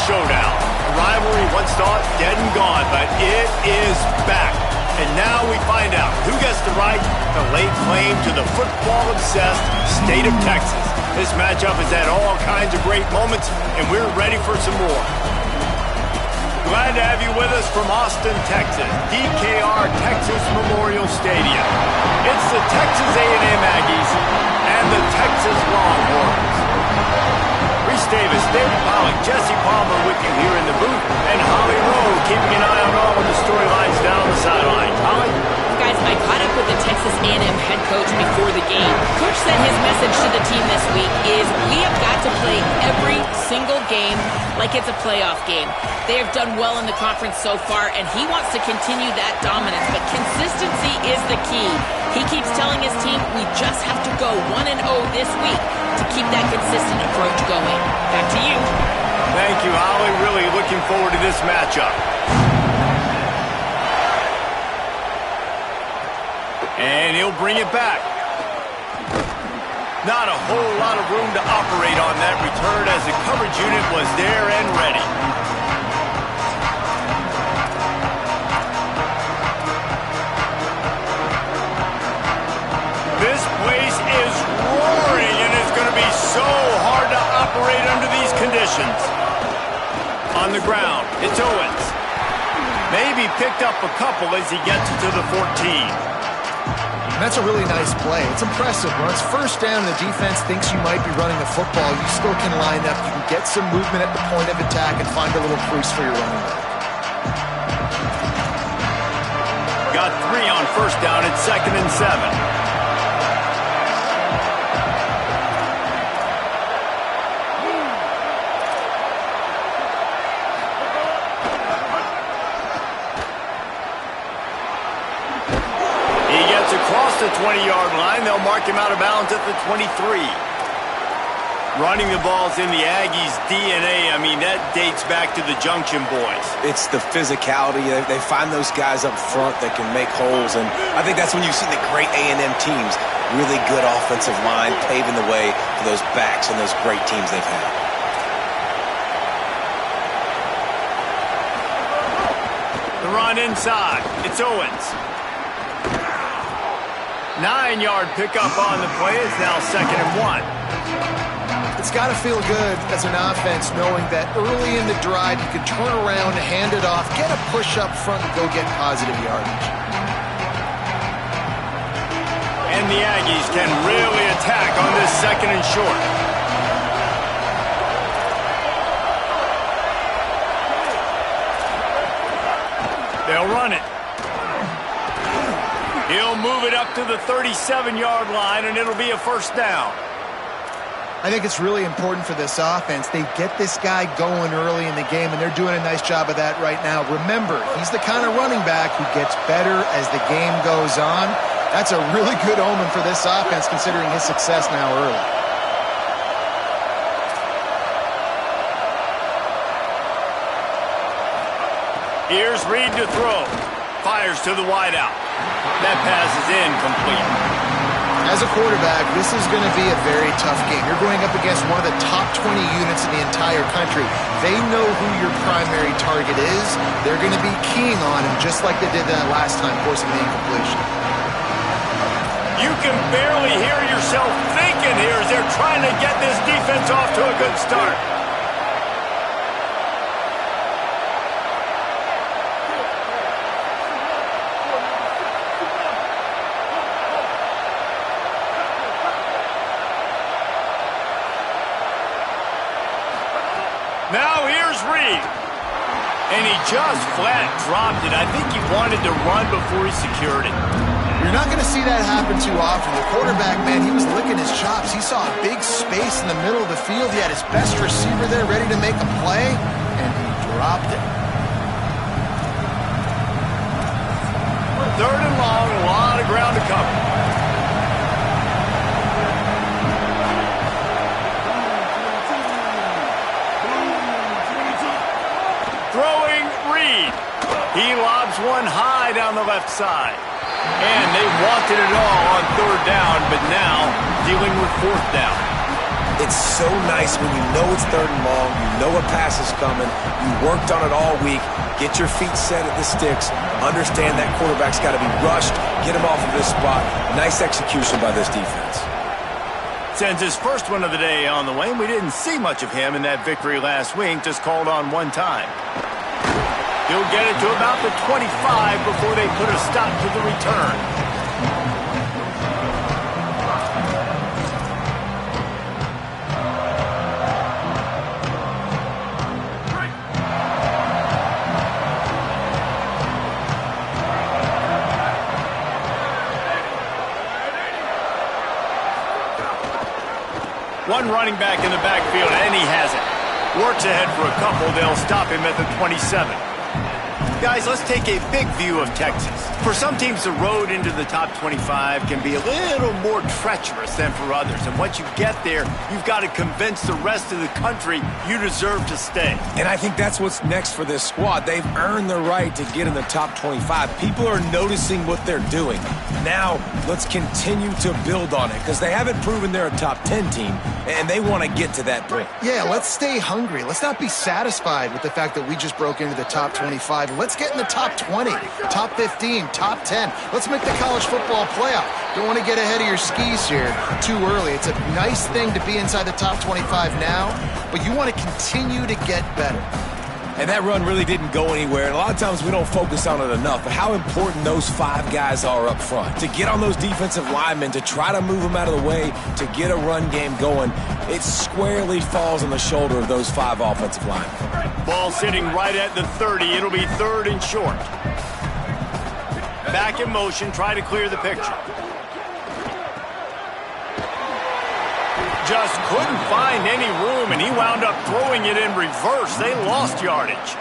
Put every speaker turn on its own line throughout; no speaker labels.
showdown. A rivalry once thought dead and gone, but it is back. And now we find out who gets the right to lay claim to the football-obsessed state of Texas. This matchup has had all kinds of great moments, and we're ready for some more. Glad to have you with us from Austin, Texas, DKR Texas Memorial Stadium. It's the Texas A&M Aggies and the Texas Longhorns. Reese Davis, David Pollock, Jesse Palmer with you here in the booth, and Holly Rowe keeping an eye on all of the storylines down the sideline. Holly?
Guys, I caught up with the Texas A&M head coach before the game. Coach said his message to the team this week is we have got to play every single game like it's a playoff game. They have done well in the conference so far, and he wants to continue that dominance, but consistency is the key. He keeps telling his team we just have to go 1-0 this week to keep that consistent approach going. Back to you.
Thank you, Holly. Really looking forward to this matchup. And he'll bring it back. Not a whole lot of room to operate on that return as the coverage unit was there and ready. This place is roaring, and it's going to be so hard to operate under these conditions. On the ground, it's Owens. Maybe picked up a couple as he gets to the 14.
And that's a really nice play. It's impressive. When it's first down and the defense thinks you might be running the football, you still can line up. You can get some movement at the point of attack and find a little crease for your running back.
Got 3 on first down at 2nd and 7. Across the 20-yard line, they'll mark him out of bounds at the 23. Running the ball's in the Aggies' DNA. I mean, that dates back to the Junction Boys.
It's the physicality. They find those guys up front that can make holes, and I think that's when you see the great A&M teams. Really good offensive line, paving the way for those backs and those great teams they've had.
The run inside. It's Owens. 9-yard pickup on the play. It's now 2nd and 1.
It's got to feel good as an offense knowing that early in the drive you can turn around, hand it off, get a push up front, and go get positive yardage.
And the Aggies can really attack on this 2nd and short. They'll run it. He'll move it up to the 37-yard line, and it'll be a first down.
I think it's really important for this offense. They get this guy going early in the game, and they're doing a nice job of that right now. Remember, he's the kind of running back who gets better as the game goes on. That's a really good omen for this offense, considering his success now early.
Here's Reed to throw. Fires to the wideout. That pass is incomplete.
As a quarterback, this is going to be a very tough game. You're going up against one of the top 20 units in the entire country. They know who your primary target is. They're going to be keying on him, just like they did that last time, forcing the incompletion.
You can barely hear yourself thinking here as they're trying to get this defense off to a good start. Now here's Reed. And he just flat dropped it. I think he wanted to run before he secured it.
You're not going to see that happen too often. The quarterback, man, he was licking his chops. He saw a big space in the middle of the field. He had his best receiver there ready to make a play, and he dropped it.
3rd and long, a lot of ground to cover. Throwing Reed. He lobs one high down the left side. And they wanted it all on 3rd down, but now dealing with 4th down.
It's so nice when you know it's 3rd and long, you know a pass is coming, you worked on it all week, get your feet set at the sticks, understand that quarterback's got to be rushed, get him off of this spot. Nice execution by this defense.
Sends his first one of the day on the way. We didn't see much of him in that victory last week, just called on one time. He'll get it to about the 25 before they put a stop to the return. One running back in the backfield, and he has it. Works ahead for a couple. They'll stop him at the 27. Guys, let's take a big view of Texas. For some teams, the road into the top 25 can be a little more treacherous than for others. And once you get there, you've got to convince the rest of the country you deserve to stay.
And I think that's what's next for this squad. They've earned the right to get in the top 25. People are noticing what they're doing. Now, let's continue to build on it because they haven't proven they're a top 10 team, and they want to get to that point.
Yeah, let's stay hungry. Let's not be satisfied with the fact that we just broke into the top 25. Let's get in the top 20, top 15, top 10. Let's make the college football playoff. Don't want to get ahead of your skis here too early. It's a nice thing to be inside the top 25 now, but you want to continue to get better.
And that run really didn't go anywhere. And a lot of times we don't focus on it enough. But how important those 5 guys are up front. To get on those defensive linemen, to try to move them out of the way, to get a run game going, it squarely falls on the shoulder of those 5 offensive linemen.
Ball sitting right at the 30. It'll be 3rd and short. Back in motion, try to clear the picture. Just couldn't find any room, and he wound up throwing it in reverse. They lost yardage.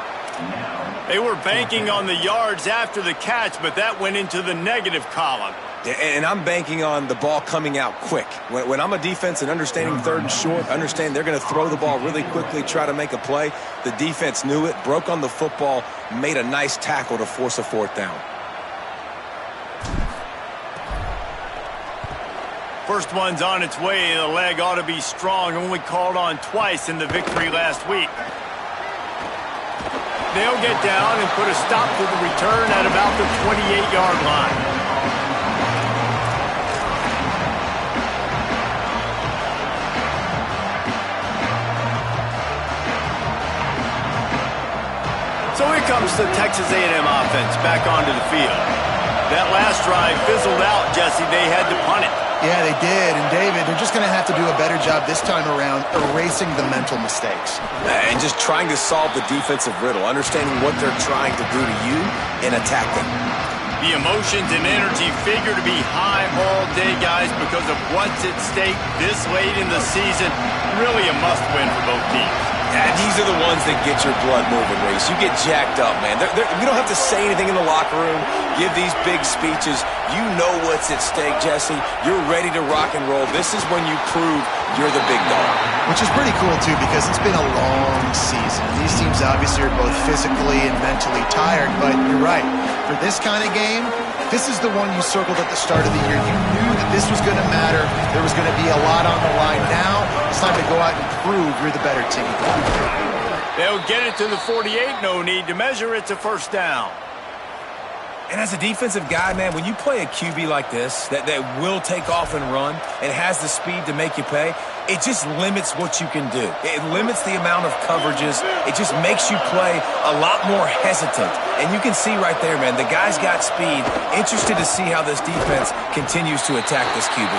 They were banking on the yards after the catch, but that went into the negative column.
And I'm banking on the ball coming out quick. When I'm a defense and understanding 3rd and short, understand they're going to throw the ball really quickly, try to make a play. The defense knew it, broke on the football, made a nice tackle to force a 4th down.
First one's on its way. The leg ought to be strong. Only called on twice in the victory last week. They'll get down and put a stop to the return at about the 28-yard line. So here comes the Texas A&M offense back onto the field. That last drive fizzled out, Jesse. They had to punt it.
Yeah, they did. And, David, they're just going to have to do a better job this time around erasing the mental mistakes.
And just trying to solve the defensive riddle, understanding what they're trying to do to you and attack them.
The emotions and energy figure to be high all day, guys, because of what's at stake this late in the season. Really a must-win for both teams.
Yeah, these are the ones that get your blood moving, Reese. You get jacked up, man. You don't have to say anything in the locker room, give these big speeches. You know what's at stake, Jesse. You're ready to rock and roll. This is when you prove you're the big dog.
Which is pretty cool, too, because it's been a long season. These teams obviously are both physically and mentally tired, but you're right. For this kind of game, this is the one you circled at the start of the year. You knew that this was going to matter. There was going to be a lot on the line. Now it's time to go out and prove you're the better team.
They'll get it to the 48. No need to measure. It's a 1st down.
And as a defensive guy, man, when you play a QB like this that will take off and run and has the speed to make you pay, it just limits what you can do. It limits the amount of coverages. It just makes you play a lot more hesitant. And you can see right there, man, the guy's got speed. Interested to see how this defense continues to attack this QB.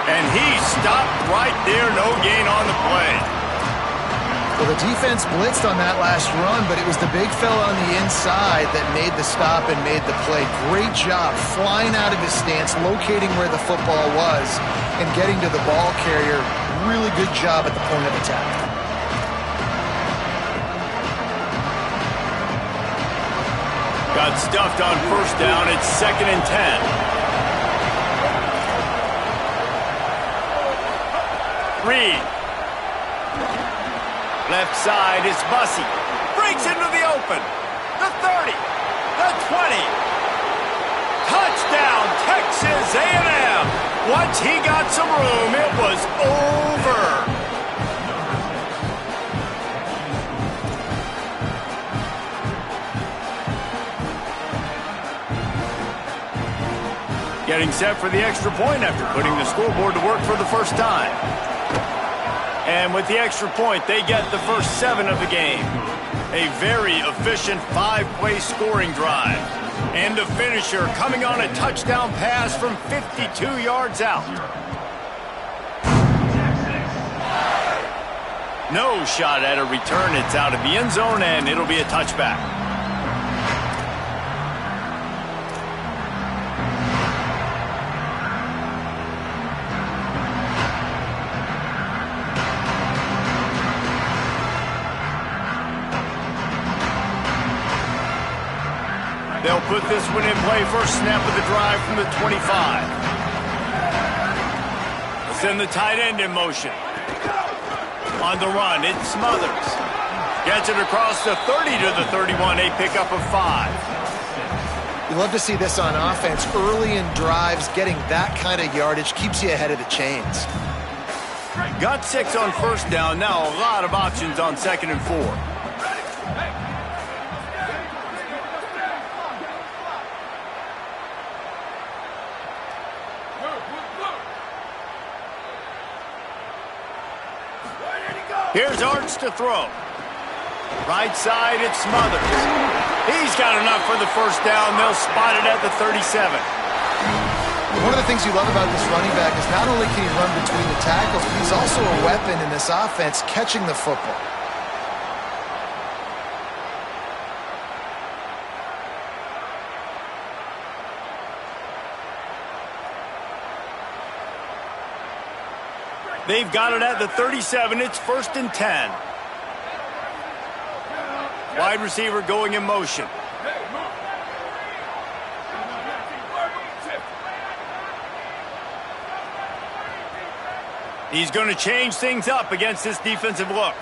And he stopped right there. No gain on the play.
Well, the defense blitzed on that last run, but it was the big fella on the inside that made the stop and made the play. Great job flying out of his stance, locating where the football was, and getting to the ball carrier. Really good job at the point of attack.
Got stuffed on 1st down. It's 2nd and 10. Reed. Left side is Bussey. Breaks into the open. The 30. The 20. Touchdown, Texas A&M. Once he got some room, it was over. Getting set for the extra point after putting the scoreboard to work for the first time. And with the extra point, they get the first 7 of the game. A very efficient 5-play scoring drive. And the finisher coming on a touchdown pass from 52 yards out. No shot at a return. It's out of the end zone, and it'll be a touchback. They'll put this one in play. First snap of the drive from the 25. Send the tight end in motion. On the run, it Smothers. Gets it across the 30 to the 31, a pickup of 5.
You love to see this on offense. Early in drives, getting that kind of yardage keeps you ahead of the chains.
Got 6 on first down. Now a lot of options on 2nd and 4. Here's Arch to throw. Right side, it's Smothers. He's got enough for the first down. They'll spot it at the 37.
One of the things you love about this running back is not only can he run between the tackles, but he's also a weapon in this offense catching the football.
They've got it at the 37. It's 1st and 10. Wide receiver going in motion. He's going to change things up against this defensive look.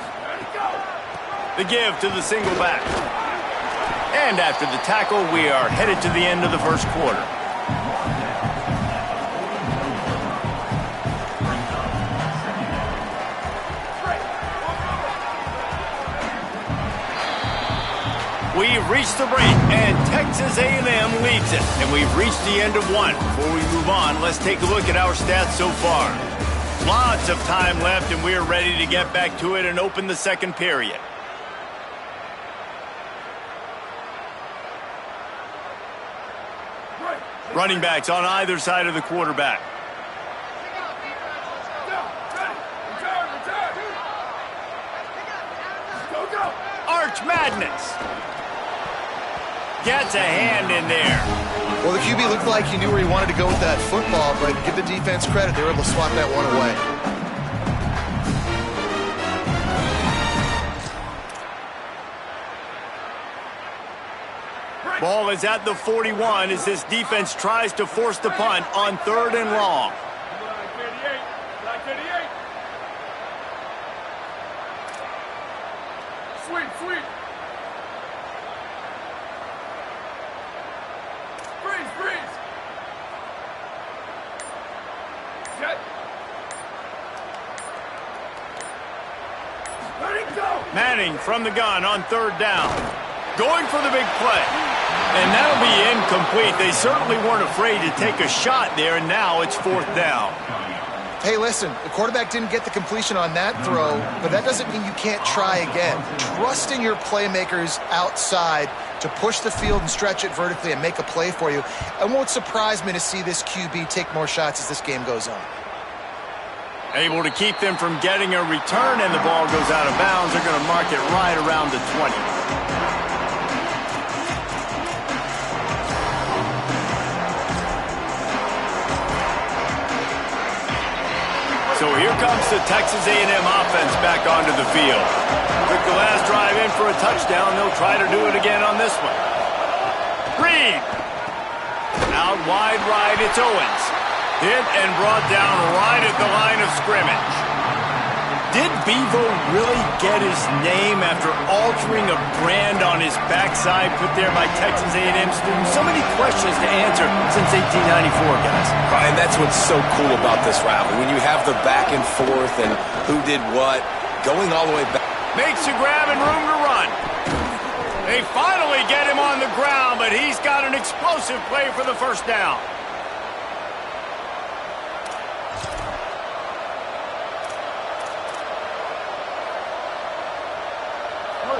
The give to the single back. And after the tackle, we are headed to the end of the first quarter. We've reached the break, and Texas A&M leads it. And we've reached the end of one. Before we move on, let's take a look at our stats so far. Lots of time left, and we're ready to get back to it and open the second period. Running backs on either side of the quarterback. Arch Madness. Gets a hand in there.
Well, the QB looked like he knew where he wanted to go with that football, but give the defense credit. They were able to swat that one away.
Ball is at the 41 as this defense tries to force the punt on 3rd and long.
Sweet. Freeze. Set. Let it go.
Manning from the gun on 3rd down. Going for the big play. And that'll be incomplete. They certainly weren't afraid to take a shot there, and now it's 4th down.
Hey, listen, the quarterback didn't get the completion on that throw, but that doesn't mean you can't try again. Trust in your playmakers outside to push the field and stretch it vertically and make a play for you. It won't surprise me to see this QB take more shots as this game goes on.
Able to keep them from getting a return, and the ball goes out of bounds. They're going to mark it right around the 20. So here comes the Texas A&M offense back onto the field. Took the last drive in for a touchdown. They'll try to do it again on this one. Reed. Out wide right, it's Owens. Hit and brought down right at the line of scrimmage. Did Bevo really get his name after altering a brand on his backside put there by Texas A&M students? So many questions to answer since 1894, guys.
And that's what's so cool about this rivalry. When you have the back and forth and who did what, going all the way back.
Makes a grab and room to run. They finally get him on the ground, but he's got an explosive play for the first down.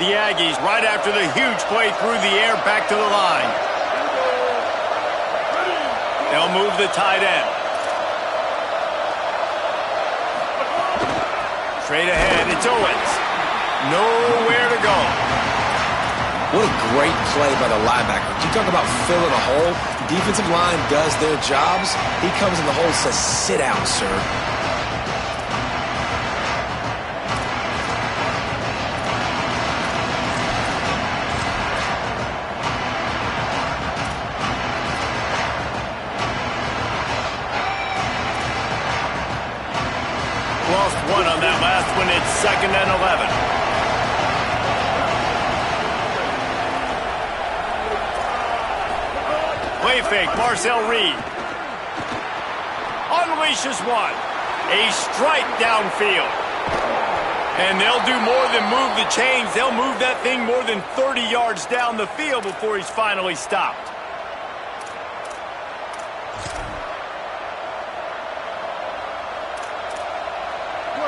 The Aggies, right after the huge play through the air, back to the line. They'll move the tight end. Straight ahead, it's Owens. Nowhere to go.
What a great play by the linebacker. You talk about filling a hole. Defensive line does their jobs. He comes in the hole and says, sit down, sir.
Lost one on that last one. It's 2nd and 11. Play fake, Marcel Reed. Unleashes one. A strike downfield. And they'll do more than move the chains. They'll move that thing more than 30 yards down the field before he's finally stopped.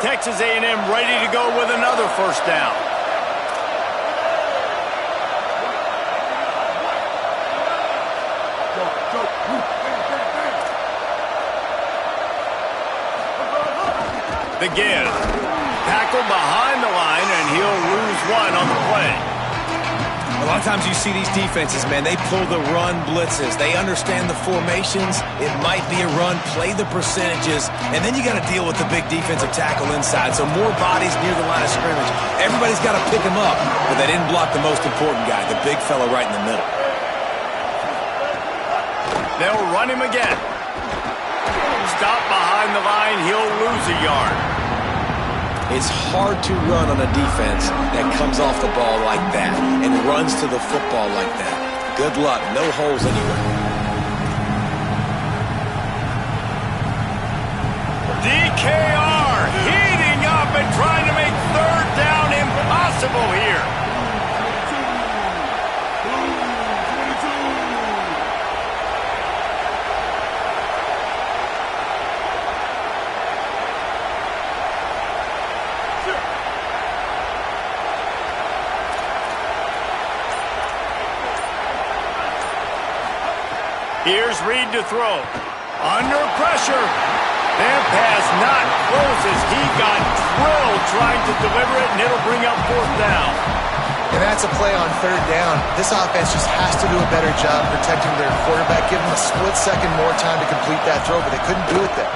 Texas A&M ready to go with another first down. The give. Tackled behind the line, and he'll lose one on the play.
A lot of times you see these defenses, man, they pull the run blitzes. They understand the formations. It might be a run, play the percentages, and then you got to deal with the big defensive tackle inside. So more bodies near the line of scrimmage. Everybody's got to pick him up, but they didn't block the most important guy, the big fella right in the middle.
They'll run him again. Stop behind the line, he'll lose a yard.
It's hard to run on a defense that comes off the ball like that and runs to the football like that. Good luck. No holes anywhere.
DKR heating up and trying to make 3rd down impossible here. Here's Reed to throw. Under pressure. That pass not close as he got drilled trying to deliver it, and it'll bring up 4th down.
And that's a play on 3rd down. This offense just has to do a better job protecting their quarterback. Give them a split second more time to complete that throw, but they couldn't do it there.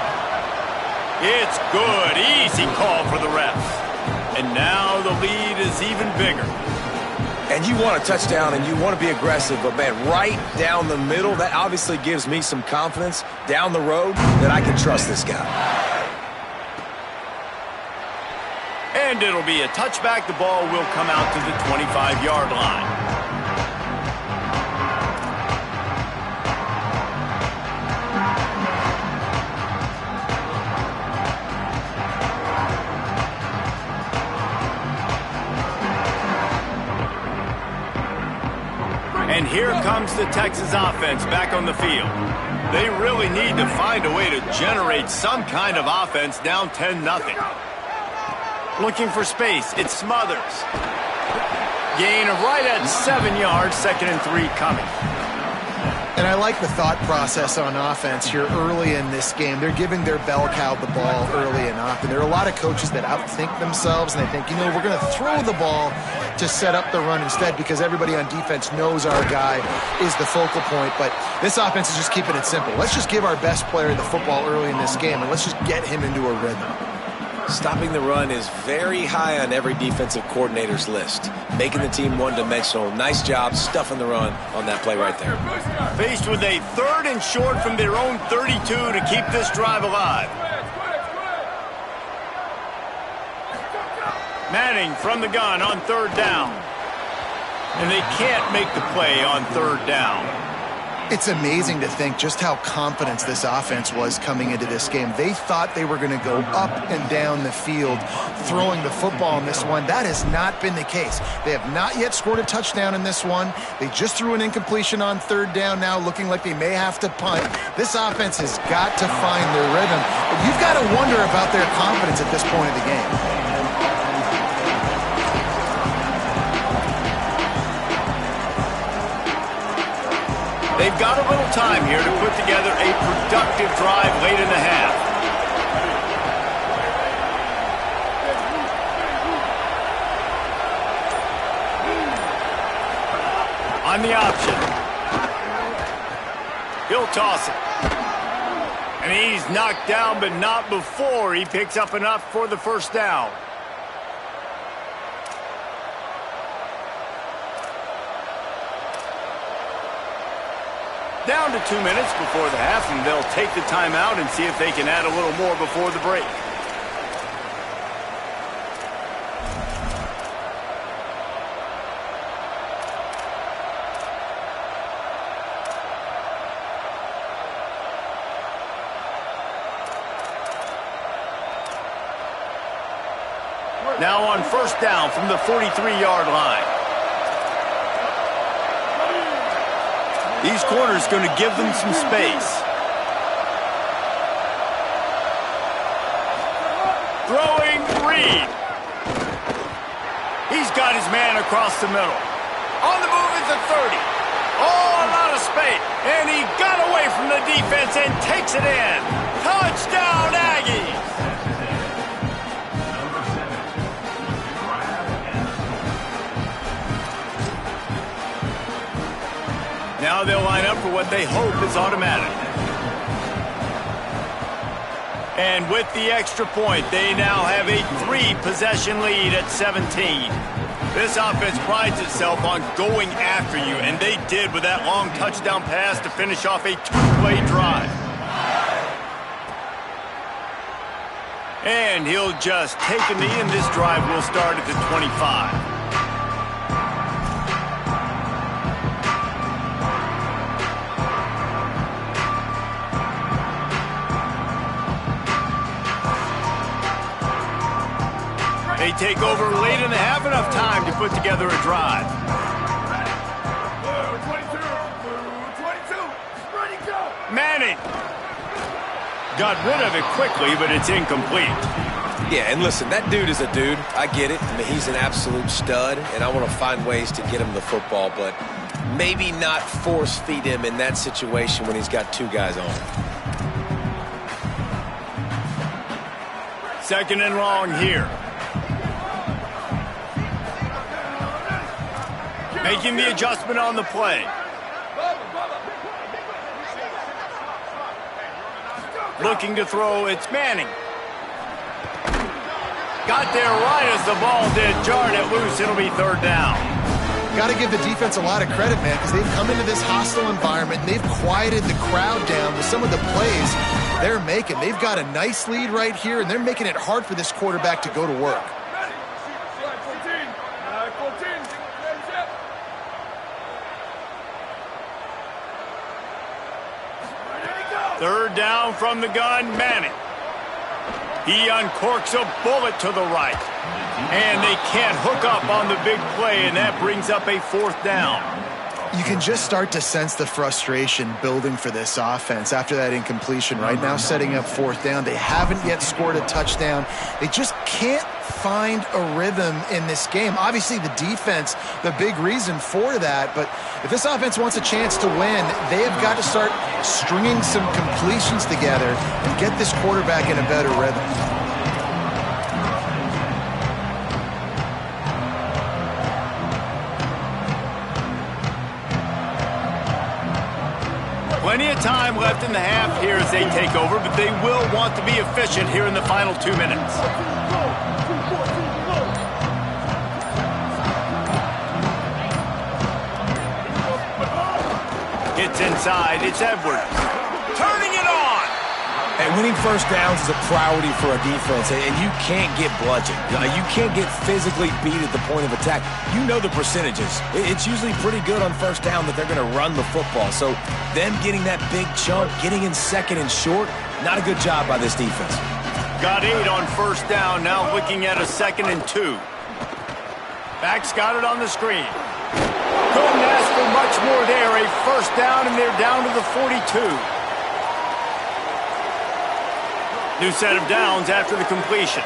It's good. Easy call for the refs. And now the lead is even bigger.
And you want a touchdown and you want to be aggressive, but man, right down the middle, that obviously gives me some confidence down the road that I can trust this guy.
And it'll be a touchback. The ball will come out to the 25-yard line. And here comes the Texas offense back on the field. They really need to find a way to generate some kind of offense down 10-0. Looking for space, it's Smothers. Gain of right at 7 yards, 2nd and 3 coming.
And I like the thought process on offense here early in this game. They're giving their bell cow the ball early enough. And there are a lot of coaches that outthink themselves, and they think, you know, we're going to throw the ball to set up the run instead because everybody on defense knows our guy is the focal point. But this offense is just keeping it simple. Let's just give our best player the football early in this game, and let's just get him into a rhythm.
Stopping the run is very high on every defensive coordinator's list. Making the team one-dimensional. Nice job stuffing the run on that play right there.
Faced with a 3rd and short from their own 32 to keep this drive alive. Manning from the gun on 3rd down. And they can't make the play on 3rd down.
It's amazing to think just how confident this offense was coming into this game. They thought they were going to go up and down the field throwing the football in this one. That has not been the case. They have not yet scored a touchdown in this one. They just threw an incompletion on 3rd down now, looking like they may have to punt. This offense has got to find their rhythm. But you've got got to wonder about their confidence at this point of the game.
They've got a little time here to put together a productive drive late in the half. On the option. He'll toss it. And he's knocked down, but not before he picks up enough for the first down. Down to 2 minutes before the half, and they'll take the timeout and see if they can add a little more before the break. Now on first down from the 43-yard line. These corners going to give them some space. Throwing Reed. He's got his man across the middle. On the move is the 30. Oh, a lot of space. And he got away from the defense and takes it in. Touchdown, Aggies. Now they'll line up for what they hope is automatic. And with the extra point, they now have a 3-possession lead at 17. This offense prides itself on going after you, and they did with that long touchdown pass to finish off a 2-play drive. And he'll just take a knee, and this drive will start at the 25. They take over late in the half, enough time to put together a drive.
22, ready, go!
Manning got rid of it quickly, but it's incomplete.
Yeah, and listen, that dude is a dude. I get it. I mean, he's an absolute stud, and I want to find ways to get him the football, but maybe not force feed him in that situation when he's got 2 guys on him.
Second and long here. Making the adjustment on the play. Looking to throw, it's Manning. Got there right as the ball did. Jarred it loose, it'll be third down.
Got to give the defense a lot of credit, man, because they've come into this hostile environment and they've quieted the crowd down with some of the plays they're making. They've got a nice lead right here, and they're making it hard for this quarterback to go to work.
Third down from the gun, Manning. He uncorks a bullet to the right. And they can't hook up on the big play, and that brings up a 4th down.
You can just start to sense the frustration building for this offense after that incompletion. Right now, setting up 4th down. They haven't yet scored a touchdown. They just can't find a rhythm in this game. Obviously, the defense, the big reason for that. But if this offense wants a chance to win, they have got to start stringing some completions together and get this quarterback in a better rhythm.
Plenty of time left in the half here as they take over, but they will want to be efficient here in the final 2 minutes. It's inside, it's Edwards. Turning it on!
And winning first downs is a priority for a defense, and you can't get bludgeoned. You can't get physically beat at the point of attack. You know the percentages. It's usually pretty good on first down that they're going to run the football. So them getting that big chunk, getting in second and short, not a good job by this defense.
Got 8 on first down, now looking at a 2nd and 2. Backs got it on the screen. Couldn't ask for much more there. A first down, and they're down to the 42. New set of downs after the completion.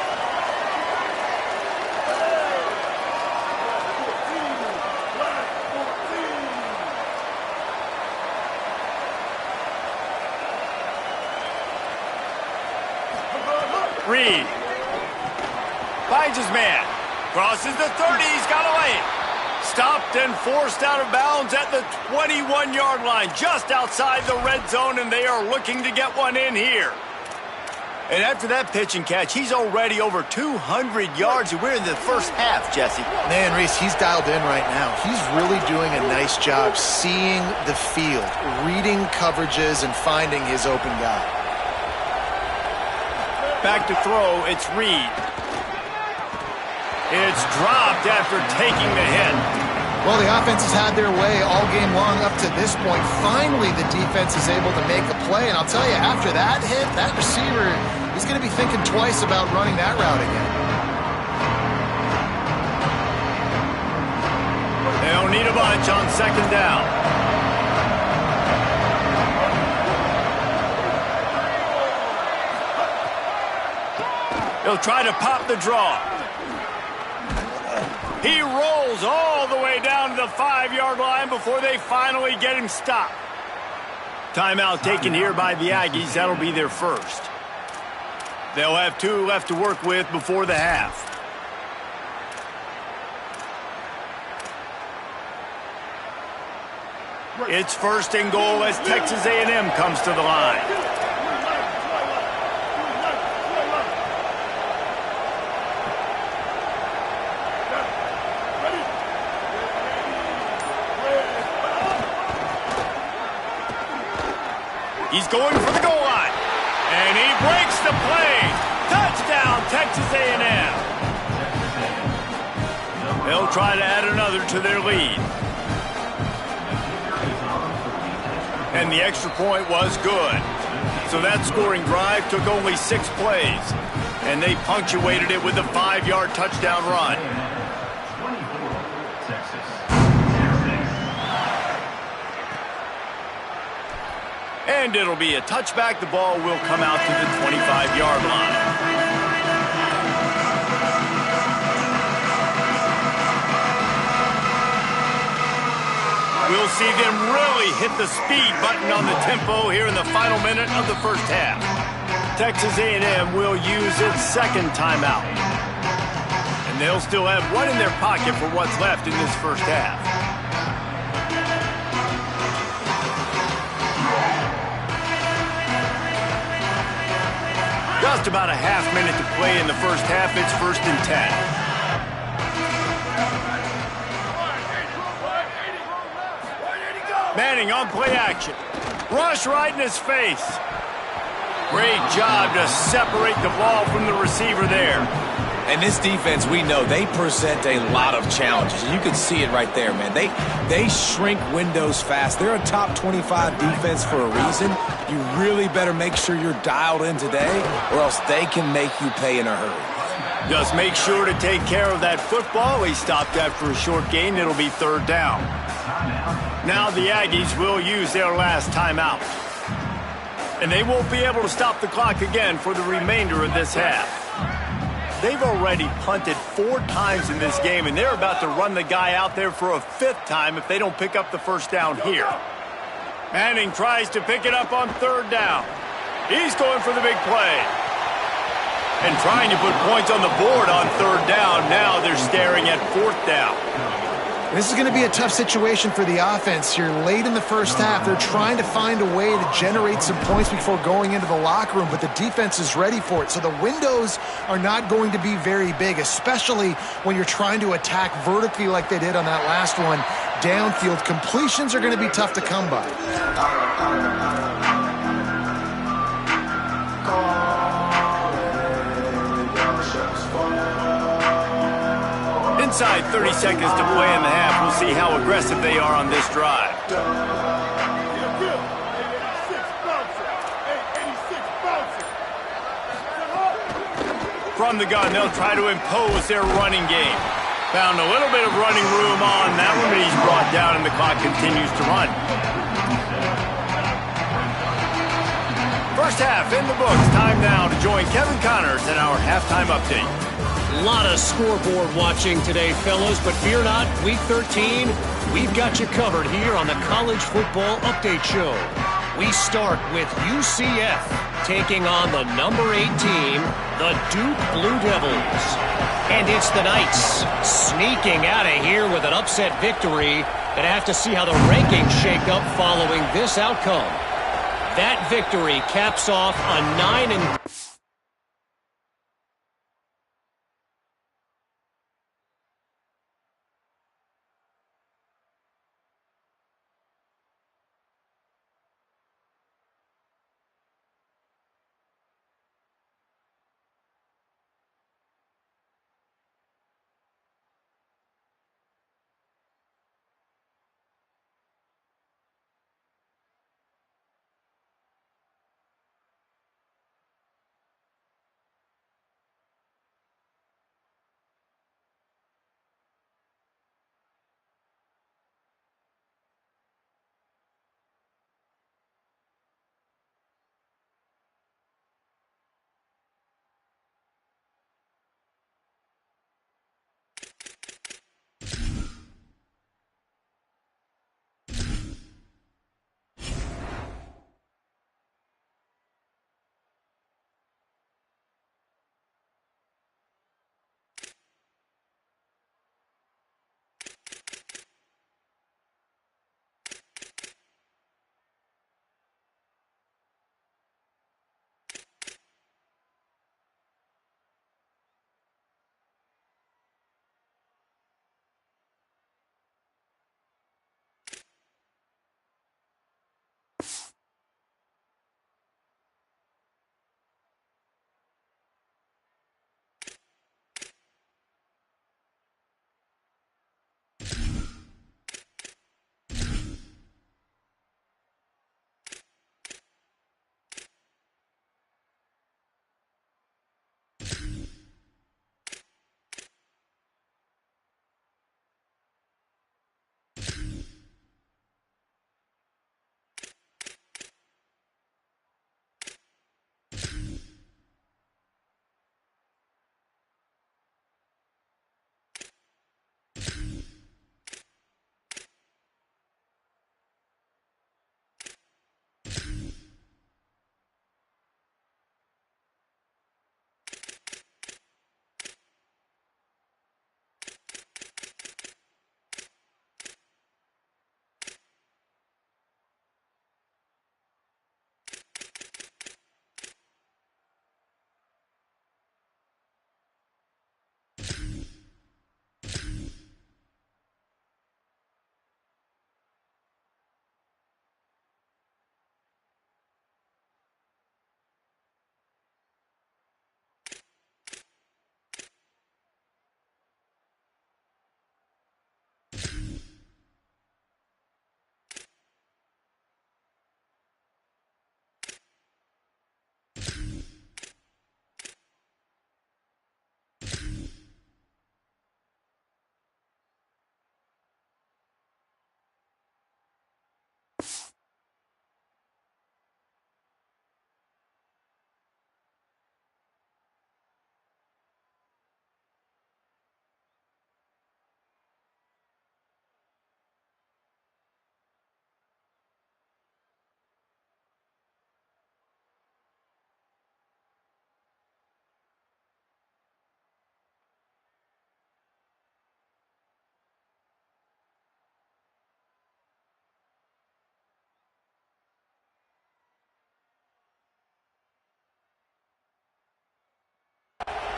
Reed finds his man. Crosses the 30. He's got a lane. Stopped and forced out of bounds at the 21-yard line, just outside the red zone, and they are looking to get one in here. And after that pitch and catch, he's already over 200 yards, and we're in the first half, Jesse.
Man, Reese, he's dialed in right now. He's really doing a nice job seeing the field, reading coverages, and finding his open guy.
Back to throw, it's Reed. It's dropped after taking the hit.
Well, the offense has had their way all game long up to this point. Finally, the defense is able to make a play. And I'll tell you, after that hit, that receiver, he's going to be thinking twice about running that route again.
They don't need a bunch on second down. He'll try to pop the draw. He rolls all the way down to the 5-yard line before they finally get him stopped. Timeout taken here by the Aggies. That'll be their first. They'll have 2 left to work with before the half. It's first and goal as Texas A&M comes to the line. He's going for the goal line, and he breaks the play. Touchdown, Texas A&M. They'll try to add another to their lead. And the extra point was good. So that scoring drive took only 6 plays, and they punctuated it with a 5-yard touchdown run. And it'll be a touchback. The ball will come out to the 25-yard line. We'll see them really hit the speed button on the tempo here in the final minute of the first half. Texas A&M will use its second timeout. And they'll still have one in their pocket for what's left in this first half. Just about a half minute to play in the first half. It's 1st and 10. Manning on play action. Rush right in his face. Great job to separate the ball from the receiver there.
And this defense, we know, they present a lot of challenges. You can see it right there, man. They shrink windows fast. They're a top 25 defense for a reason. You really better make sure you're dialed in today, or else they can make you pay in a hurry.
Just make sure to take care of that football. He stopped after a short gain. It'll be 3rd down. Now the Aggies will use their last timeout. And they won't be able to stop the clock again for the remainder of this half. They've already punted 4 times in this game, and they're about to run the guy out there for a 5th time if they don't pick up the first down here. Manning tries to pick it up on 3rd down. He's going for the big play. And trying to put points on the board on 3rd down. Now they're staring at 4th down.
This is going to be a tough situation for the offense here. Late in the first half, they're trying to find a way to generate some points before going into the locker room, but the defense is ready for it. So the windows are not going to be very big, especially when you're trying to attack vertically like they did on that last one. Downfield completions are going to be tough to come by.
Inside 30 seconds to play in the half. We'll see how aggressive they are on this drive. From the gun, they'll try to impose their running game. Found a little bit of running room on that one, but he's brought down and the clock continues to run. First half in the books. Time now to join Kevin Connors in our halftime update.
A lot of scoreboard watching today, fellas, but fear not, Week 13, we've got you covered here on the College Football Update Show. We start with UCF taking on the number 8 team, the Duke Blue Devils. And it's the Knights sneaking out of here with an upset victory. Gonna have to see how the rankings shake up following this outcome. That victory caps off a 9-.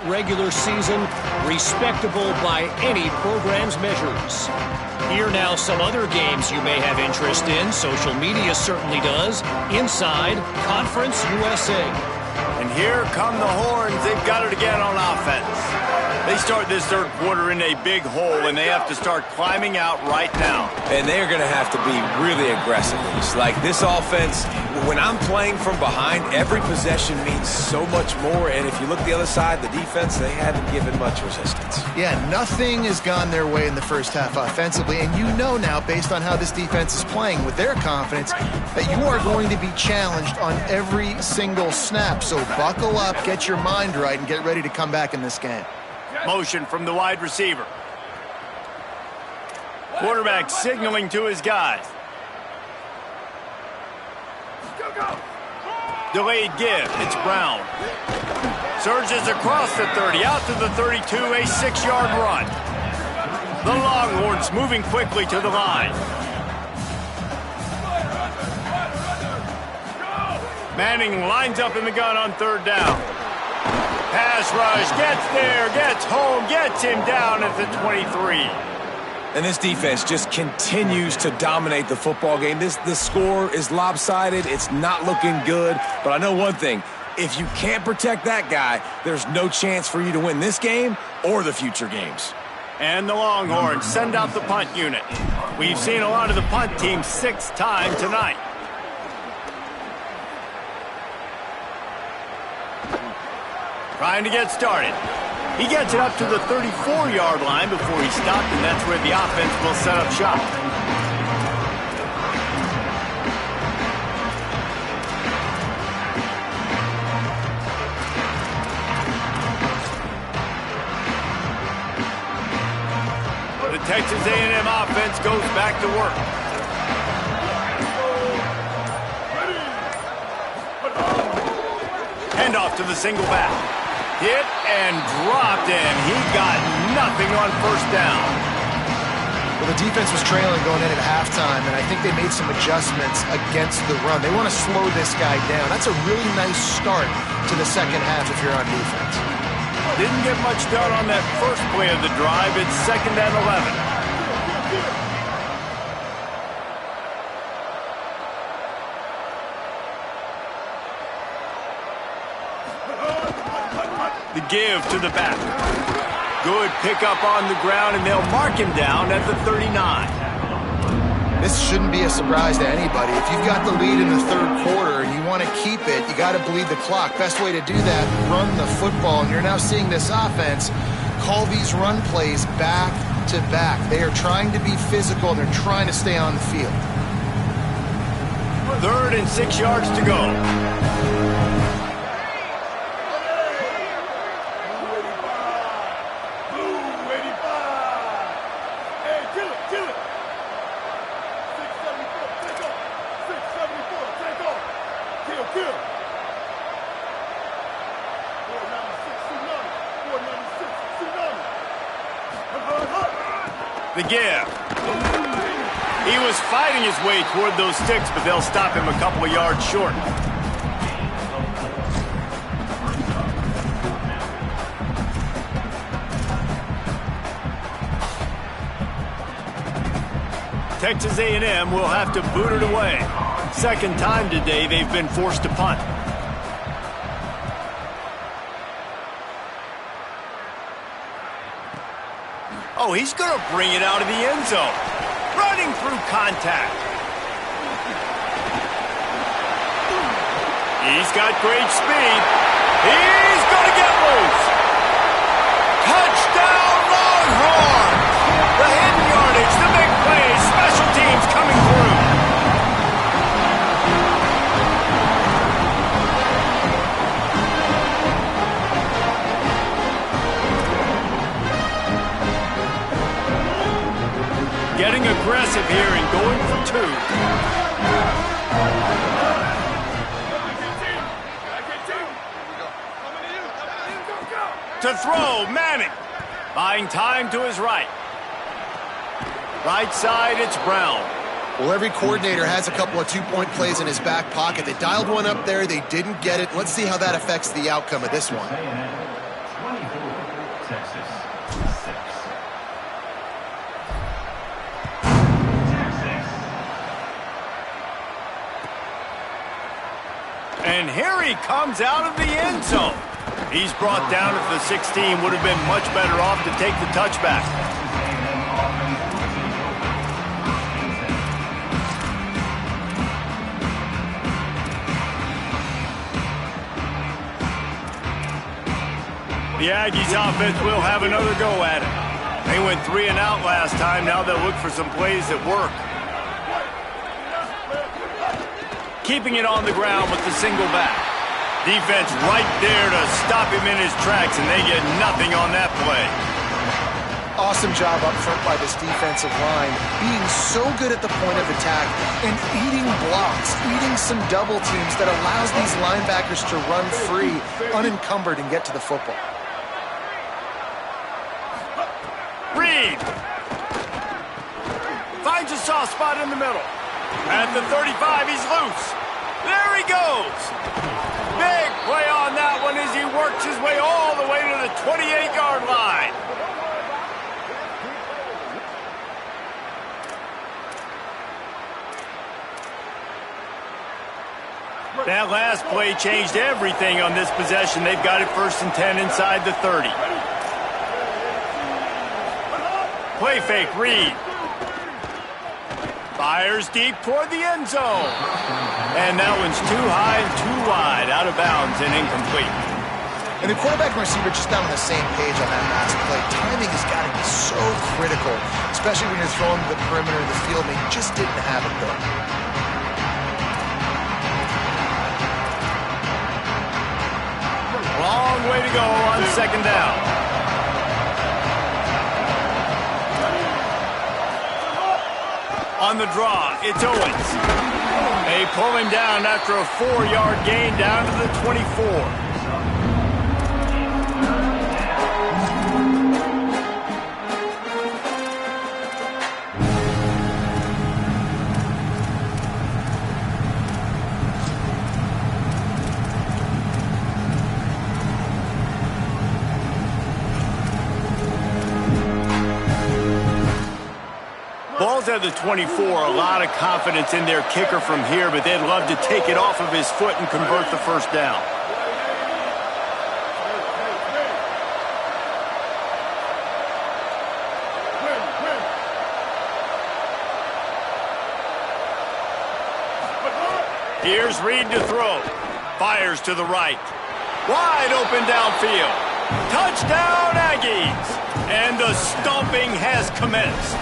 Regular season, respectable by any program's measures. Here now some other games you may have interest in. Social media certainly does. Inside Conference USA.
And here come the Horns. They've got it again on offense. They They start this third quarter in a big hole, and they have to start climbing out right now.
And they're going to have to be really aggressive. It's like this offense, when I'm playing from behind, every possession means so much more. And if you look the other side, the defense, they haven't given much resistance.
Yeah, nothing has gone their way in the first half offensively. And you know now, based on how this defense is playing with their confidence, that you are going to be challenged on every single snap. So buckle up, get your mind right, and get ready to come back in this game.
Motion from the wide receiver. Quarterback signaling to his guys. Delayed give. It's Brown. Surges across the 30, out to the 32, a 6-yard run. The Longhorns moving quickly to the line. Manning lines up in the gun on third down. Pass rush, gets there, gets home, gets him down at the 23.
And this defense just continues to dominate the football game. The score is lopsided. It's not looking good. But I know one thing. If you can't protect that guy, there's no chance for you to win this game or the future games.
And the Longhorns send out the punt unit. We've seen a lot of the punt team 6 times tonight. Trying to get started. He gets it up to the 34-yard line before he stopped, and that's where the offense will set up shop. The Texas A&M offense goes back to work. Handoff to the single back. Hit and dropped, and he got nothing on first down.
Well, the defense was trailing going in at halftime, and I think they made some adjustments against the run. They want to slow this guy down. That's a really nice start to the second half if you're on defense.
Didn't get much done on that first play of the drive. It's 2nd and 11. The give to the back. Good pickup on the ground, and they'll mark him down at the 39.
This shouldn't be a surprise to anybody. If you've got the lead in the third quarter and you want to keep it, you got to bleed the clock. Best way to do that, run the football. And you're now seeing this offense call these run plays back to back. They are trying to be physical. They're trying to stay on the field.
3rd and 6 yards to go. The give. He was fighting his way toward those sticks, but they'll stop him a couple of yards short. Texas A&M will have to boot it away. Second time today they've been forced to punt. Oh, he's going to bring it out of the end zone. Running through contact. He's got great speed. He's going to get loose. Touchdown, Longhorns! The hidden yardage, the big plays, special teams coming through. Getting aggressive here and going for 2. To throw, Manning. Buying time to his right. Right side, it's Brown.
Well, every coordinator has a couple of two-point plays in his back pocket. They dialed one up there. They didn't get it. Let's see how that affects the outcome of this one. And here he comes out of the end zone.
He's brought down at the 16. Would have been much better off to take the touchback. The Aggies offense will have another go at it. They went 3 and out last time. Now they'll look for some plays that work. Keeping it on the ground with the single back. Defense right there to stop him in his tracks, and they get nothing on that play.
Awesome job up front by this defensive line, being so good at the point of attack and eating blocks, eating some double teams that allows these linebackers to run free, unencumbered, and get to the football.
Reed finds a soft spot in the middle. At the 35, he's loose. There he goes. Big play on that one as he works his way all the way to the 28-yard line. That last play changed everything on this possession. They've got it 1st and 10 inside the 30. Play fake, Reed. Fires deep toward the end zone. And that one's too high and too wide, out of bounds and incomplete.
And the quarterback and receiver just not on the same page on that last play. Timing has got to be so critical, especially when you're throwing to the perimeter of the field. They just didn't have it, though.
Long way to go on 2nd down. On the draw, it's Owens. They pull him down after a 4-yard gain down to the 24. Ball's at the 24, a lot of confidence in their kicker from here, but they'd love to take it off of his foot and convert the 1st down. Here's Reed to throw. Fires to the right. Wide open downfield. Touchdown, Aggies! And the stomping has commenced.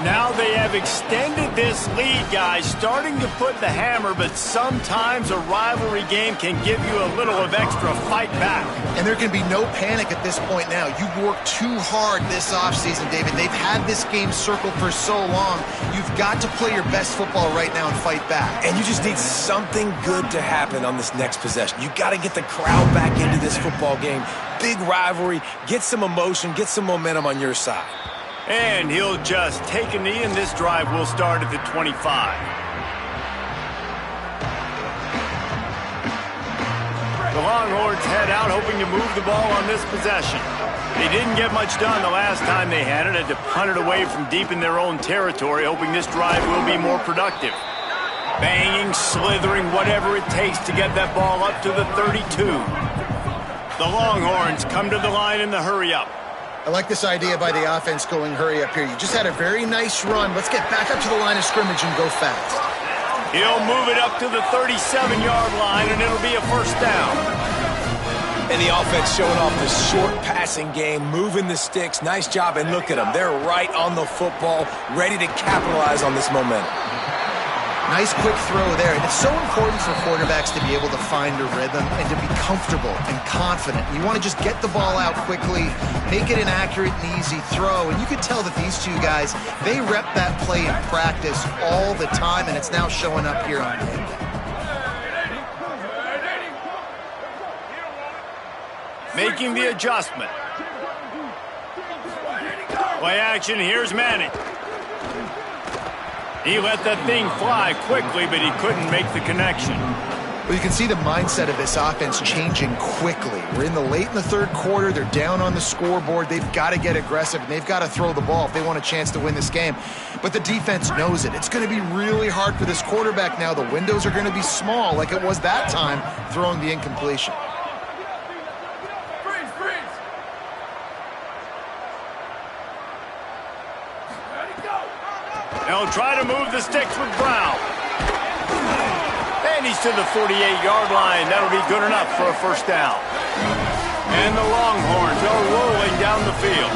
Now they have extended this lead, guys, starting to put the hammer, but sometimes a rivalry game can give you a little of extra fight back.
And there can be no panic at this point now. You've worked too hard this offseason, David. They've had this game circled for so long. You've got to play your best football right now and fight back.
And you just need something good to happen on this next possession. You got to get the crowd back into this football game. Big rivalry, get some emotion, get some momentum on your side.
And he'll just take a knee, and this drive will start at the 25. The Longhorns head out, hoping to move the ball on this possession. They didn't get much done the last time they had it. Had to punt it away from deep in their own territory, hoping this drive will be more productive. Banging, slithering, whatever it takes to get that ball up to the 32. The Longhorns come to the line in the hurry-up.
I like this idea by the offense going hurry up here. You just had a very nice run. Let's get back up to the line of scrimmage and go fast.
He'll move it up to the 37-yard line, and it'll be a 1st down.
And the offense showing off the short passing game, moving the sticks. Nice job, and look at them. They're right on the football, ready to capitalize on this momentum.
Nice quick throw there. And it's so important for quarterbacks to be able to find a rhythm and to be comfortable and confident. You want to just get the ball out quickly, make it an accurate and easy throw. And you could tell that these two guys, they rep that play in practice all the time, and it's now showing up here on game day.
Making the adjustment. Play action, here's Manning. He let that thing fly quickly, but he couldn't make the connection.
Well, you can see the mindset of this offense changing quickly. We're in the 3rd quarter. They're down on the scoreboard. They've got to get aggressive, and they've got to throw the ball if they want a chance to win this game. But the defense knows it. It's going to be really hard for this quarterback now. The windows are going to be small like it was that time throwing the incompletion.
They'll try to move the sticks with Brown. And he's to the 48-yard line. That'll be good enough for a first down. And the Longhorns are rolling down the field.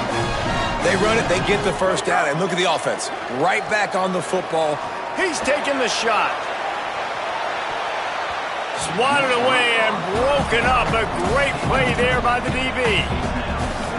They run it, they get the first down, and look at the offense. Right back on the football.
He's taking the shot. Swatted away and broken up. A great play there by the DB.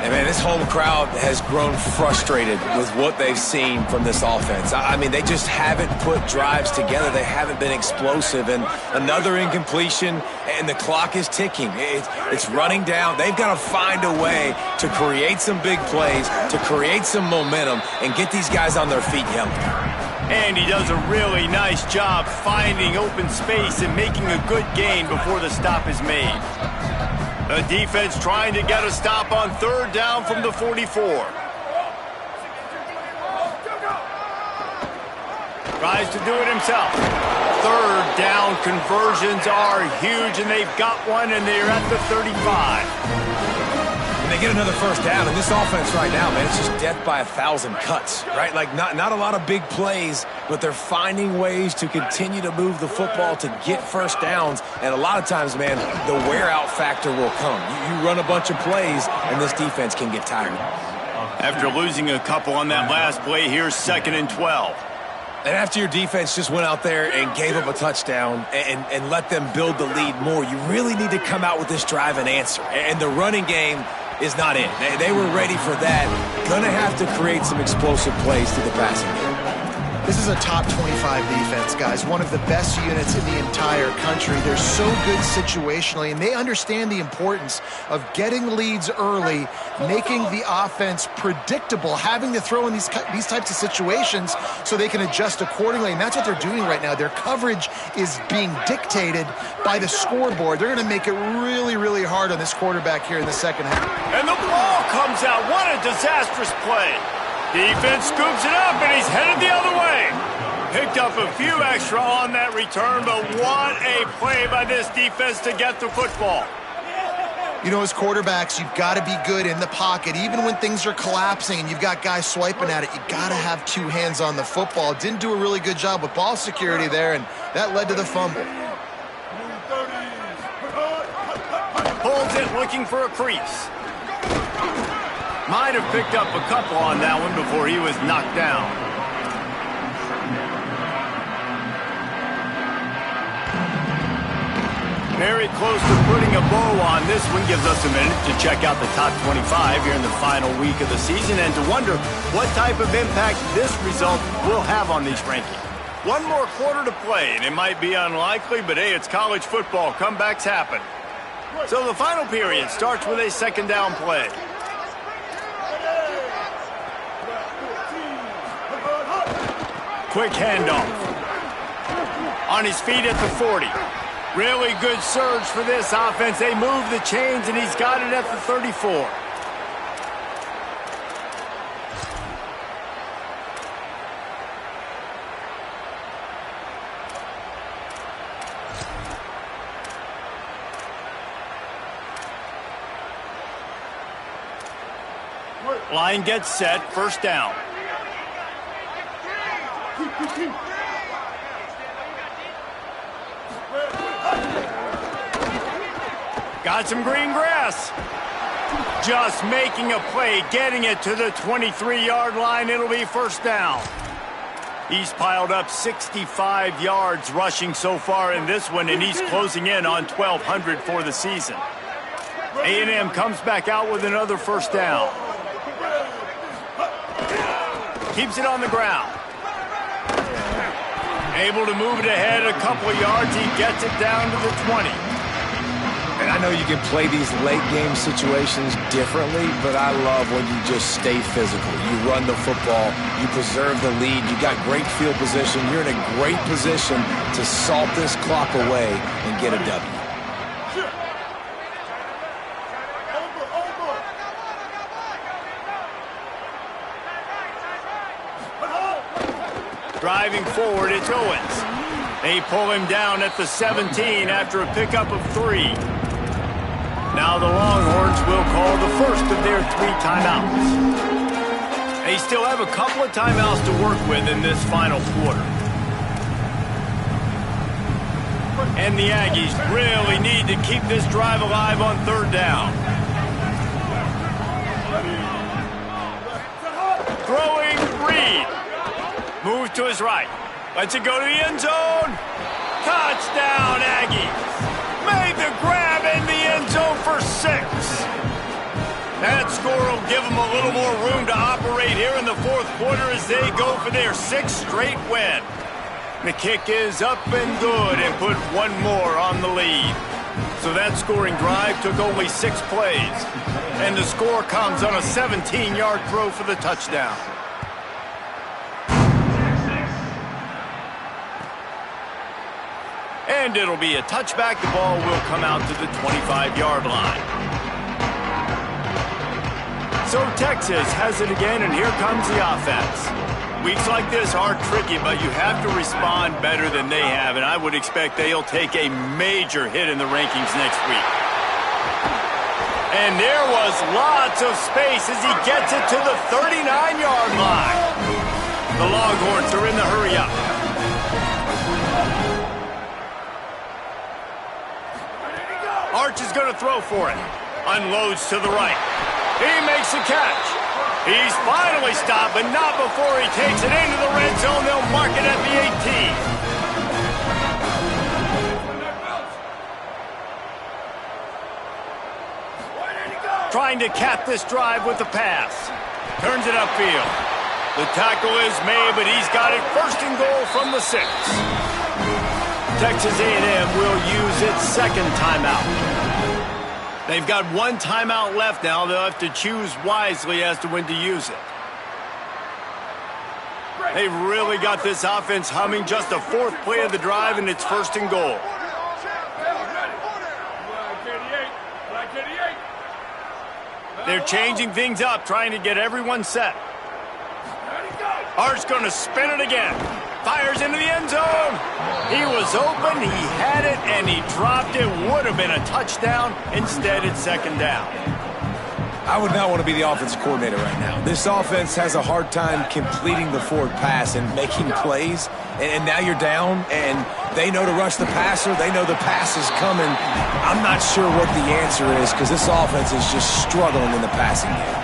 And, man, this home crowd has grown frustrated with what they've seen from this offense. I mean, they just haven't put drives together. They haven't been explosive. And another incompletion, and the clock is ticking. It's running down. They've got to find a way to create some big plays, to create some momentum, and get these guys on their feet yelling.
And he does a really nice job finding open space and making a good gain before the stop is made. The defense trying to get a stop on third down from the 44. Tries to do it himself. Third down conversions are huge, and they've got one, and they're at the 35.
They get another first down, and this offense right now, man, it's just death by 1,000 cuts, right? Like, not a lot of big plays, but they're finding ways to continue to move the football to get first downs, and a lot of times, man, the wear-out factor will come. You run a bunch of plays, and this defense can get tired.
After losing a couple on that last play, here's 2nd and 12.
And after your defense just went out there and gave up a touchdown and let them build the lead more, you really need to come out with this drive and answer. And the running game is not it. They were ready for that. Gonna have to create some explosive plays through the passing game.
This is a top 25 defense, guys. One of the best units in the entire country. They're so good situationally, and they understand the importance of getting leads early, making the offense predictable, having to throw in these types of situations so they can adjust accordingly. And that's what they're doing right now. Their coverage is being dictated by the scoreboard. They're going to make it really, really hard on this quarterback here in the second half.
And the ball comes out. What a disastrous play. Defense scoops it up, and he's headed the other way. Picked up a few extra on that return, but what a play by this defense to get the football.
You know, as quarterbacks, you've got to be good in the pocket. Even when things are collapsing and you've got guys swiping at it, you've got to have two hands on the football. Didn't do a really good job with ball security there, and that led to the fumble.
Pulls it, looking for a crease. Might have picked up a couple on that one before he was knocked down. Very close to putting a bow on this one. Gives us a minute to check out the top 25 here in the final week of the season and to wonder what type of impact this result will have on these rankings. One more quarter to play, and it might be unlikely, but hey, it's college football. Comebacks happen. So the final period starts with a second down play. Quick handoff. On his feet at the 40. Really good surge for this offense. They move the chains, and he's got it at the 34. Line gets set, first down. Got some green grass. Just making a play, getting it to the 23-yard line. It'll be first down. He's piled up 65 yards rushing so far in this one, and he's closing in on 1,200 for the season. A&M comes back out with another first down. Keeps it on the ground. Able to move it ahead a couple of yards. He gets it down to the 20.
And I know you can play these late-game situations differently, but I love when you just stay physical. You run the football. You preserve the lead. You got great field position. You're in a great position to salt this clock away and get a W.
Driving forward, it's Owens. They pull him down at the 17 after a pickup of 3. Now the Longhorns will call the first of their 3 timeouts. They still have a couple of timeouts to work with in this final quarter. And the Aggies really need to keep this drive alive on third down. Throwing Reed. Moves to his right. Lets it go to the end zone. Touchdown, Aggies. Made the grab in the end zone for 6. That score will give them a little more room to operate here in the fourth quarter as they go for their 6th straight win. The kick is up and good and put one more on the lead. So that scoring drive took only 6 plays. And the score comes on a 17-yard throw for the touchdown. And it'll be a touchback. The ball will come out to the 25-yard line. So Texas has it again, and here comes the offense. Weeks like this are tricky, but you have to respond better than they have, and I would expect they'll take a major hit in the rankings next week. And there was lots of space as he gets it to the 39-yard line. The Longhorns are in the hurry-up. Arch is going to throw for it. Unloads to the right. He makes the catch. He's finally stopped, but not before he takes it into the red zone. They'll mark it at the 18. Trying to cap this drive with the pass. Turns it upfield. The tackle is made, but he's got it first and goal from the 6. Texas A&M will use its 2nd timeout. They've got 1 timeout left now. They'll have to choose wisely as to when to use it. They've really got this offense humming. Just the 4th play of the drive, and it's first and goal. They're changing things up, trying to get everyone set. Art's going to spin it again. Fires into the end zone. He was open, he had it, and he dropped it. Would have been a touchdown. Instead, it's 2nd down.
I would not want to be the offensive coordinator right now. This offense has a hard time completing the forward pass and making plays. And now you're down, and they know to rush the passer. They know the pass is coming. I'm not sure what the answer is because this offense is just struggling in the passing game.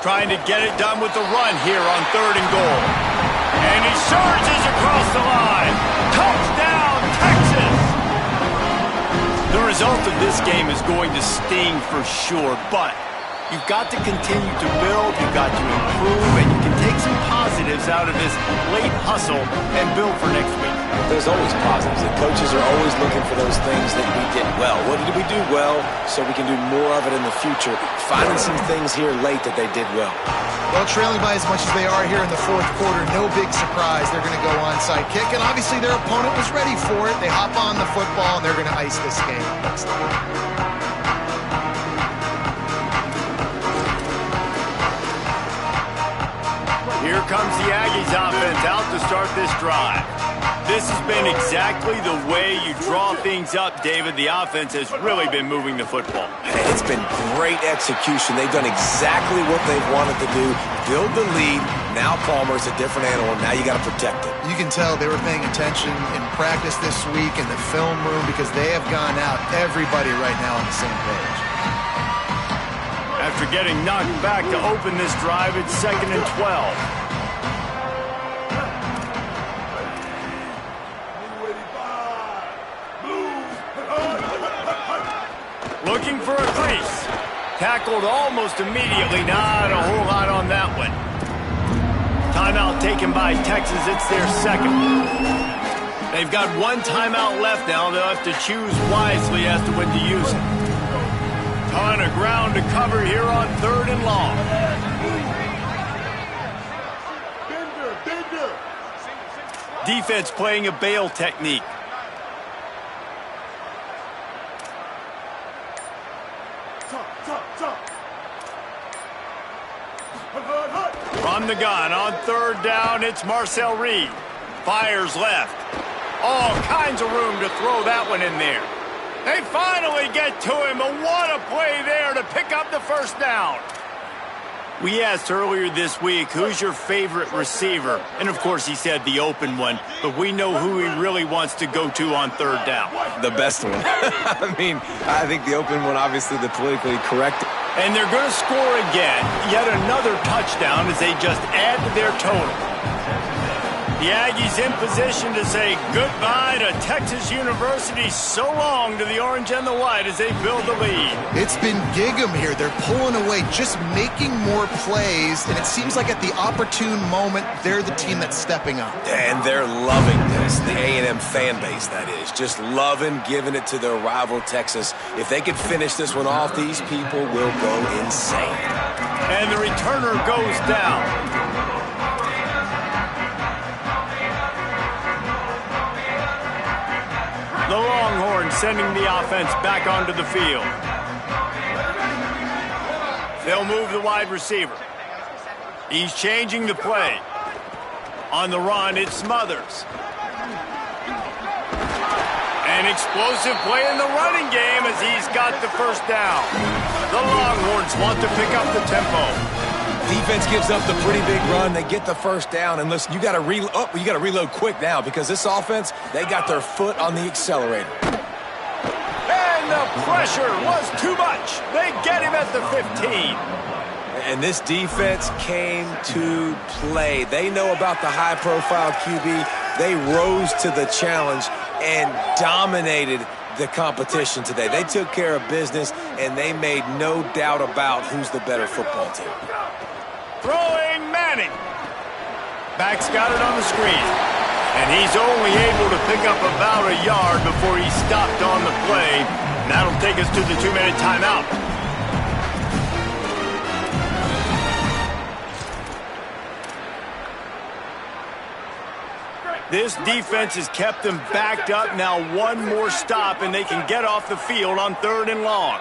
Trying to get it done with the run here on 3rd and goal. And he surges across the line. Touchdown, Texas! The result of this game is going to sting for sure, but you've got to continue to build, you've got to improve, and you can take some positives out of this late hustle and build for next week.
There's always positives. The coaches are always looking for those things that we did well. What did we do well so we can do more of it in the future? Finding some things here late that they did well.
Well, trailing by as much as they are here in the 4th quarter, no big surprise. They're going to go onside kick, and obviously their opponent was ready for it. They hop on the football, and they're going to ice this game.
Here comes the Aggies offense out to start this drive. This has been exactly the way you draw things up, David. The offense has really been moving the football.
It's been great execution. They've done exactly what they've wanted to do. Build the lead. Now Palmer's a different animal. Now you got to protect it.
You can tell they were paying attention in practice this week in the film room because they have gone out, everybody right now on the same page.
After getting knocked back to open this drive, it's 2nd and 12. Looking for a crease. Tackled almost immediately. Not a whole lot on that one. Timeout taken by Texas. It's their 2nd. They've got 1 timeout left now. They'll have to choose wisely as to when to use it. Ton of ground to cover here on 3rd and long. Defense playing a bail technique. From the gun on 3rd down, it's Marcel Reed. Fires left. All kinds of room to throw that one in there. They finally get to him, and what a play there to pick up the first down. We asked earlier this week, who's your favorite receiver? And, of course, he said the open one, but we know who he really wants to go to on third down.
The best one. I mean, I think the open one, obviously the politically correct.
And they're going to score again, yet another touchdown as they just add to their total. The Aggies in position to say goodbye to Texas University. So long to the orange and the white as they build the lead.
It's been gig 'em here. They're pulling away, just making more plays, and it seems like at the opportune moment, they're the team that's stepping up.
And they're loving this. The A&M fan base, that is. Just loving giving it to their rival, Texas. If they could finish this one off, these people will go insane.
And the returner goes down. The Longhorns sending the offense back onto the field. They'll move the wide receiver. He's changing the play. On the run, it's Smothers. An explosive play in the running game as he's got the first down. The Longhorns want to pick up the tempo.
Defense gives up the pretty big run. They get the first down. And listen, you got to reload quick now because this offense, they got their foot on the accelerator.
And the pressure was too much. They get him at the 15.
And this defense came to play. They know about the high-profile QB. They rose to the challenge and dominated the competition today. They took care of business, and they made no doubt about who's the better football team.
Throwing Manning. Back's got it on the screen. And he's only able to pick up about a yard before he stopped on the play. And that'll take us to the 2-minute timeout. This defense has kept them backed up. Now one more stop, and they can get off the field on 3rd and long.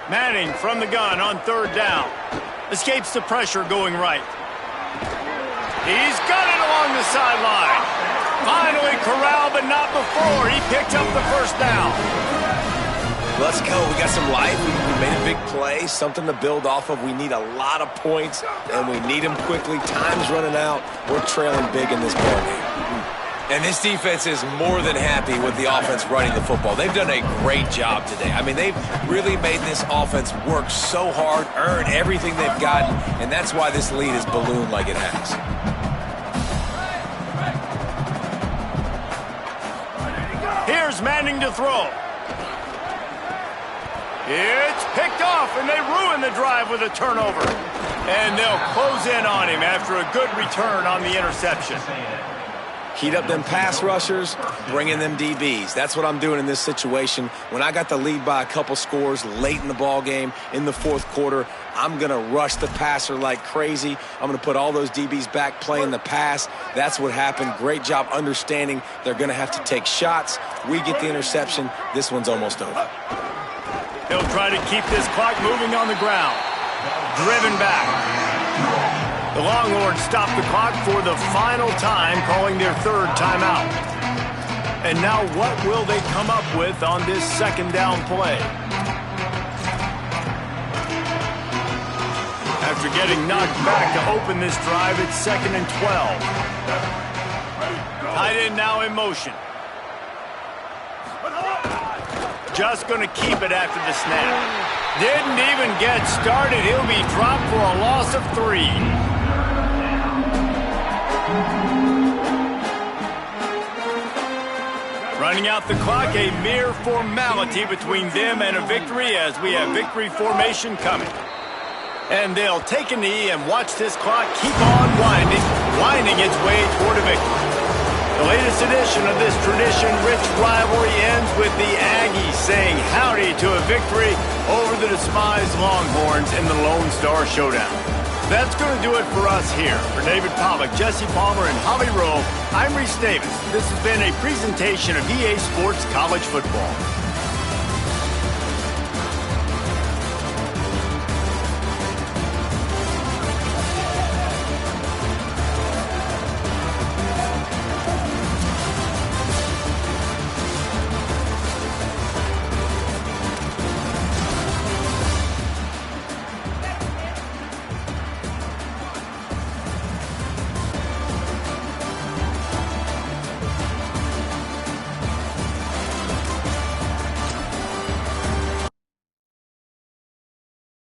Manning from the gun on 3rd down. Escapes the pressure going right. He's got it along the sideline. Finally corralled, but not before. He picked up the first down.
Let's go. We got some life. We made a big play, something to build off of. We need a lot of points, and we need them quickly. Time's running out. We're trailing big in this ball game. And this defense is more than happy with the offense running the football. They've done a great job today. I mean, they've really made this offense work so hard, earn everything they've gotten, and that's why this lead is ballooned like it has.
Here's Manning to throw. It's picked off, and they ruin the drive with a turnover. And they'll close in on him after a good return on the interception.
Heat up them pass rushers, bring in them DBs. That's what I'm doing in this situation. When I got the lead by a couple scores late in the ball game, in the 4th quarter, I'm going to rush the passer like crazy. I'm going to put all those DBs back playing the pass. That's what happened. Great job understanding they're going to have to take shots. We get the interception. This one's almost over.
He'll try to keep this clock moving on the ground. Driven back. The Longhorns stop the clock for the final time, calling their 3rd timeout. And now what will they come up with on this 2nd down play? After getting knocked back to open this drive, it's 2nd and 12. Tight end now in motion. Just going to keep it after the snap. Didn't even get started. He'll be dropped for a loss of 3. Running out the clock, a mere formality between them and a victory as we have victory formation coming. And they'll take a knee and watch this clock keep on winding its way toward a victory. The latest edition of this tradition-rich rivalry ends with the Aggies saying howdy to a victory over the despised Longhorns in the Lone Star Showdown. That's going to do it for us here. For David Pollack, Jesse Palmer, and Holly Rowe, I'm Reese Davis. This has been a presentation of EA Sports College Football.